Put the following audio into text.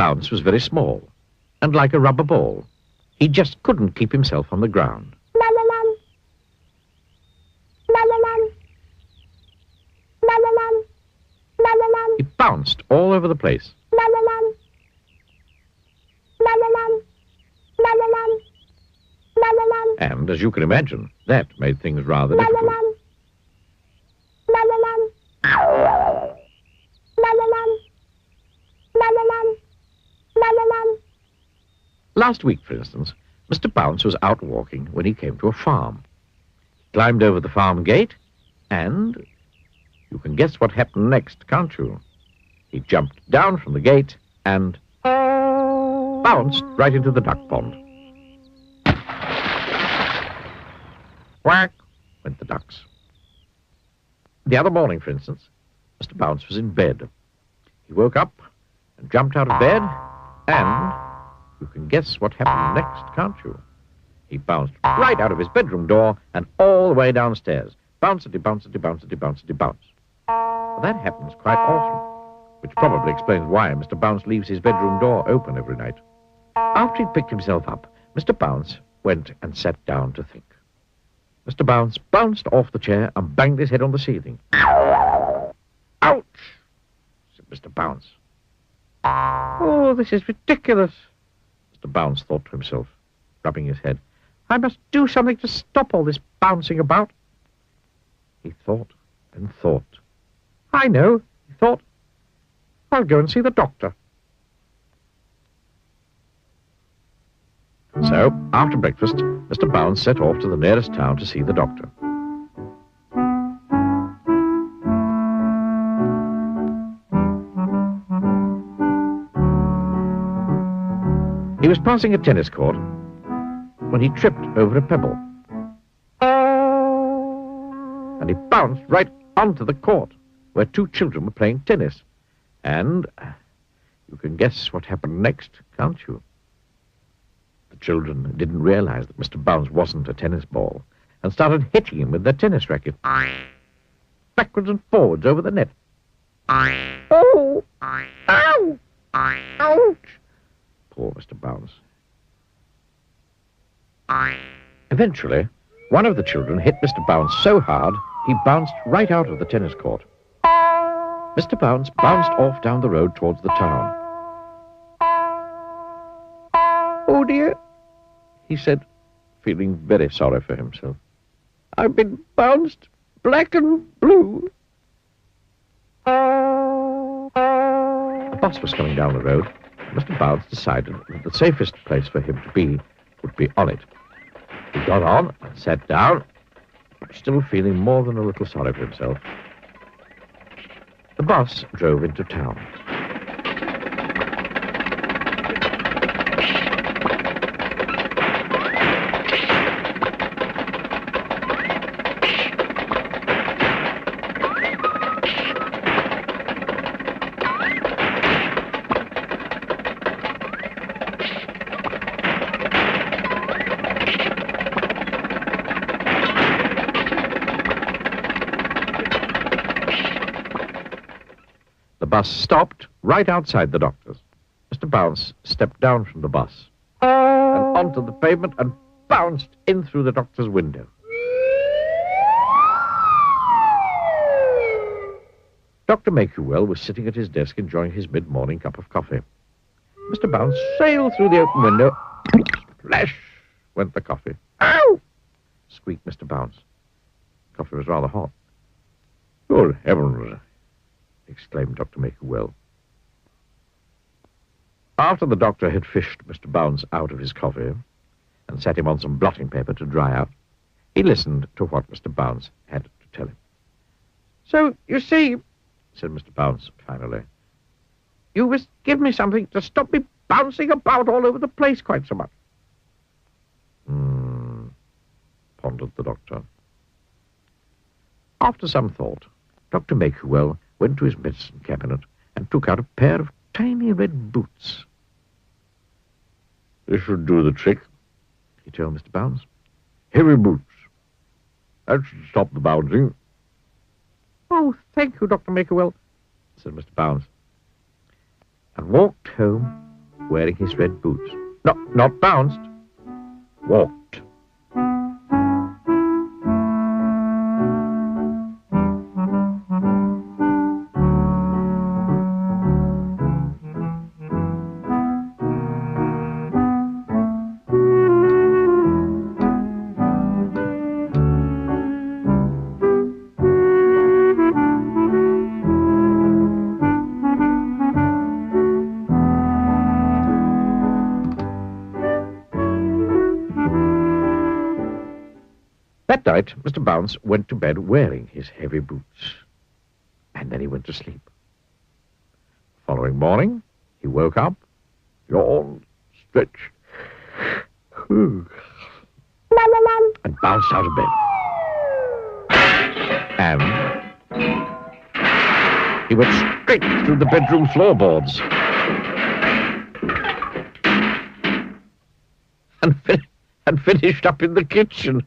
Bounce was very small, and like a rubber ball. He just couldn't keep himself on the ground. He bounced all over the place. And, as you can imagine, that made things rather difficult. Last week, for instance, Mr. Bounce was out walking when he came to a farm. He climbed over the farm gate, and you can guess what happened next, can't you? He jumped down from the gate and bounced right into the duck pond. Quack, went the ducks. The other morning, for instance, Mr. Bounce was in bed. He woke up and jumped out of bed, and you can guess what happened next, can't you? He bounced right out of his bedroom door and all the way downstairs. Bouncity, bouncity, bouncity, bouncity, bounce. Well, that happens quite often, which probably explains why Mr. Bounce leaves his bedroom door open every night. After he'd picked himself up, Mr. Bounce went and sat down to think. Mr. Bounce bounced off the chair and banged his head on the ceiling. Ouch, said Mr. Bounce. Oh, this is ridiculous, Mr. Bounce thought to himself, rubbing his head. I must do something to stop all this bouncing about. He thought and thought. I know, he thought. I'll go and see the doctor. So, after breakfast, Mr. Bounce set off to the nearest town to see the doctor. He was passing a tennis court when he tripped over a pebble. And he bounced right onto the court where two children were playing tennis. And you can guess what happened next, can't you? The children didn't realize that Mr. Bounce wasn't a tennis ball and started hitting him with their tennis racket. Backwards and forwards over the net. Oh! Ow! Ouch! Poor Mr. Bounce. Eventually, one of the children hit Mr. Bounce so hard, he bounced right out of the tennis court. Mr. Bounce bounced off down the road towards the town. Oh dear, he said, feeling very sorry for himself. I've been bounced black and blue. A bus was coming down the road. Mr. Bounce decided that the safest place for him to be would be on it. He got on and sat down, still feeling more than a little sorry for himself. The bus drove into town. The bus stopped right outside the doctor's. Mr. Bounce stepped down from the bus and onto the pavement and bounced in through the doctor's window. Dr. Make-You-Well was sitting at his desk enjoying his mid-morning cup of coffee. Mr. Bounce sailed through the open window. Splash went the coffee. Ow! Squeaked Mr. Bounce. Coffee was rather hot. Good heavens! Exclaimed Dr. Make-You-Well. After the doctor had fished Mr. Bounce out of his coffee and set him on some blotting paper to dry out, he listened to what Mr. Bounce had to tell him. So, you see, said Mr. Bounce finally, you must give me something to stop me bouncing about all over the place quite so much. Pondered the doctor. After some thought, Dr. Make-You-Well went to his medicine cabinet and took out a pair of tiny red boots. This should do the trick, he told Mr. Bounce. Heavy boots. That should stop the bouncing. Oh, thank you, Dr. Make-You-Well, said Mr. Bounce, and walked home wearing his red boots. No, not bounced. Walked. That night, Mr. Bounce went to bed wearing his heavy boots. And then he went to sleep. The following morning, he woke up, yawned, stretched, and bounced out of bed. And he went straight through the bedroom floorboards. And finished up in the kitchen.